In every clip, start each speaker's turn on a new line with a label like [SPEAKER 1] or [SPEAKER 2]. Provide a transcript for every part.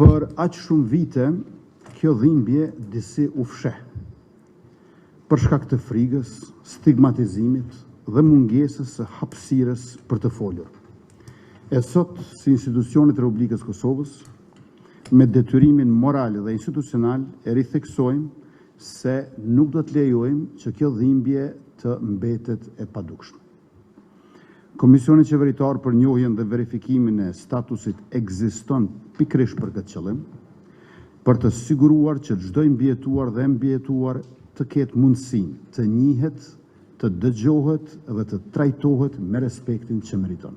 [SPEAKER 1] Për aq shumë vite, kjo dhimbje disi u fsheh, për shkak të frikës, stigmatizimit dhe mungesës së hapësirës për të folur. E sot, si institucionet e Republikës Kosovës, me detyrimin moral dhe institucional e ritheksojmë se nuk do të lejojmë që kjo dhimbje të mbetet e padukshme. Komisioni qeveritar për njohjen dhe verifikimin e statusit ekziston pikërisht për këtë qëllim, për të siguruar që çdo i mbijetuar dhe mbijetuar të ketë mundësinë të njihet, të dëgjohet dhe të trajtohet me respektin që meriton.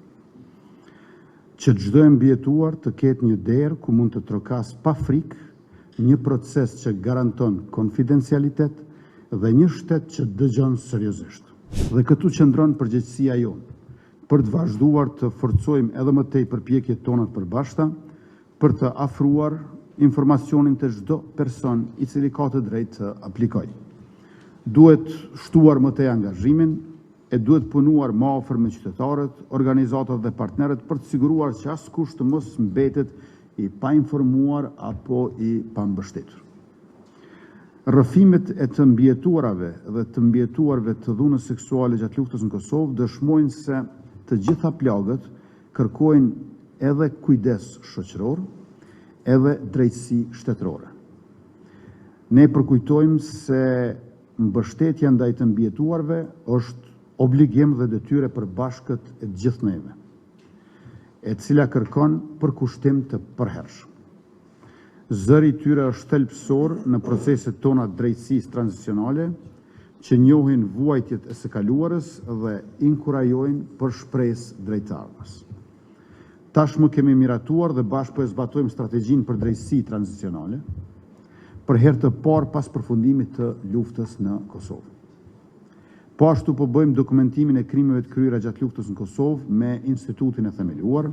[SPEAKER 1] Që çdo i mbijetuar të ketë një derë ku mund të trokas pa frikë një proces që garanton konfidencialitet dhe një shtet që dëgjon seriozisht. Dhe këtu qëndron përgjegjësia jonë, për të vazhduar të forcojmë edhe më tej përpjekjet tona të përbashkëta, për të afruar informacionin të çdo person i cili ka të drejtë të aplikojë. Duhet shtuar më tej angazhimin e duhet punuar më afër me qytetarët, organizatat dhe partnerët për të siguruar që askush të mos mbetet i painformuar apo i pambështetur. Rrëfimet e të mbijetuarave dhe të mbijetuarve të dhunës seksuale gjatë luftës në Kosovë dëshmojnë se të gjitha plagët kërkojnë edhe kujdes shoqëror, edhe drejtësi shtetërore. Ne përkujtojmë se mbështetja ndaj të mbijetuarve është obligim dhe detyre përbashkët e gjithë neve, e cila kërkon përkushtim të përhershëm. Zëri i tyre është thelbësor në proceset tona drejtësisë tranzicionale, që njohin vuajtjet e së kaluarës dhe inkurajojnë për shpresë drejtardhës. Tashmë kemi miratuar dhe bashkë po e zbatojmë strategjinë për drejtësi tranzicionale, për herë të parë pas përfundimit të luftës në Kosovë. Po ashtu po bëjmë dokumentimin e krimeve të kryera gjatë luftës në Kosovë me institutin e themeluar,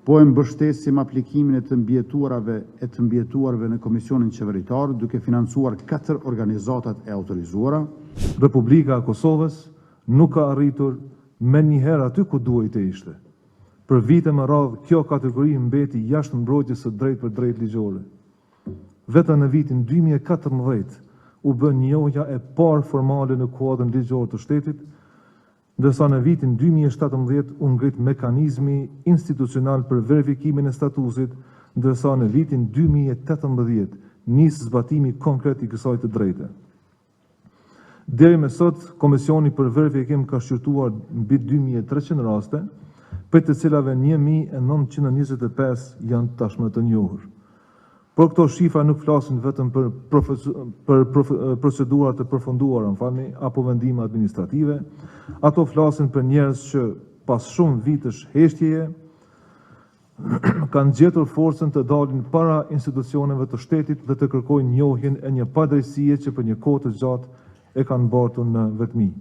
[SPEAKER 1] po e mbështesim aplikimin e të mbijetuarve në Komisionin Qeveritar, duke financuar 4 organizatat e autorizuara.
[SPEAKER 2] Republika e Kosovës nuk ka arritur me njëherë aty ku duhej të ishte. Për vite me radhë, kjo kategori mbeti jashtë mbrojtjes së drejtë për drejtë ligjore. Vetëm në vitin 2014 u bë njohja e parë formale në kuadrin ligjor të shtetit, ndërsa në vitin 2017 u ngrit mekanizmi institucional për verifikimin e statusit, ndërsa në vitin 2018 nis zbatimi konkret i kësaj të drejte. Deri me sot, Komisioni për verifikim ka shqyrtuar mbi 2300 raste, për të cilave 1925 janë tashmë të njohur. Por këto shifra nuk flasin vetëm për procedurat të përfunduara, apo vendime administrative, ato flasin për njerëz që pas shumë vitësh heshtjeje kanë gjetur forcën të dalin para institucioneve të shtetit dhe të kërkojnë njohjen e një padrejtësie që për një kohë të gjatë e kanë mbartur në vetmi.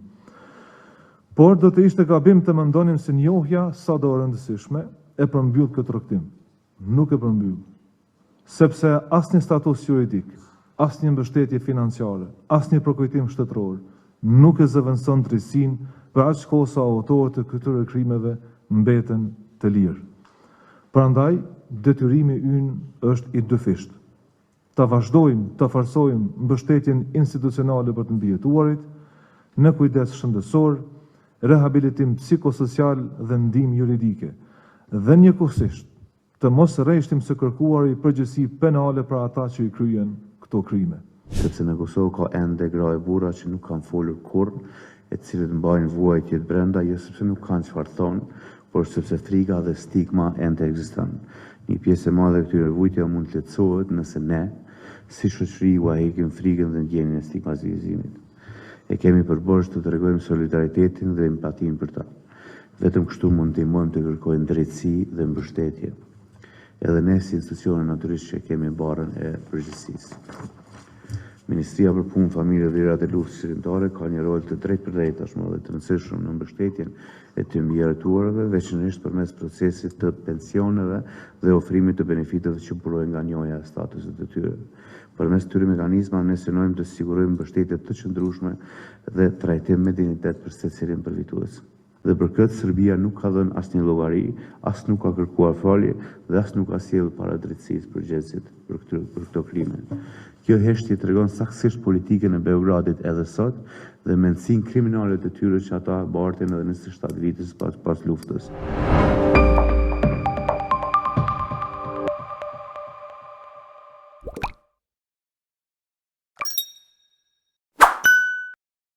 [SPEAKER 2] Por do të ishte gabim të mendonim se njohja sa do rëndësishme e përmbyll këtë rrugtim. Nuk e përmbyll. Sepse asnjë status juridik, asnjë mbështetje financiare, asnjë përkujtim shtetëror nuk e zëvendëson drejtësinë për aq kohë sa autorët e këtyre krimeve mbeten të lirë. Prandaj, detyrimi ynë është i dyfisht. Ta vazhdojmë të forsojmë mbështetjen institucionale për të mbijetuarit, në kujdes shëndetësor, rehabilitim psikosocial dhe ndihmë juridike, dhe njëkohësisht të mos rreshtim së kërkuari përgjegjësi penale për ata që i kryen këto krime.
[SPEAKER 3] Sepse në Kosovë ka ende gra e burra që nuk kanë folur kurrë, e cilët mbajnë vuajtjet brenda, jo sepse nuk kanë çfarë thonë, por sepse frika dhe stigma ende ekziston. Një pjesë e madhe e këtyre vujtjeve mund të lehtësohet nëse ne, si shoqëri, u heqim frikën dhe ndjenjën e stigmatizimit. E kemi përborxh të tregojmë solidaritetin dhe empatinë për ta. Vetëm kështu mund të ndihmojmë të kërkojnë drejtësi dhe mbështetje. Edhe ne si institucione natyrisht që kemi barën e përgjegjësisë. Ministria për Punë, Familje dhe Lirat e Luftës Shërimtare ka një rol të drejtë tashmë dhe të rëndësishëm në mbështetjen e të mbijetuarve, veçanërisht përmes procesit të pensioneve dhe ofrimit të benefiteve që burojnë nga njohja e statusit të tyre. Përmes këtyre mekanizmave ne synojmë të sigurojmë mbështetje të qëndrueshme dhe trajtim me dinjitet për secilin përfitues. Dhe për këtë Serbia nuk ka dhënë asnjë llogari, as nuk ka kërkuar falje dhe as nuk ka sjellë para drejtësisë përgjegjësit për këto krime. Kjo heshtje tregon saktësisht politikën e Beogradit edhe sot dhe mendësinë kriminale të tyre që ata bartin edhe në 7 vitës pas luftës.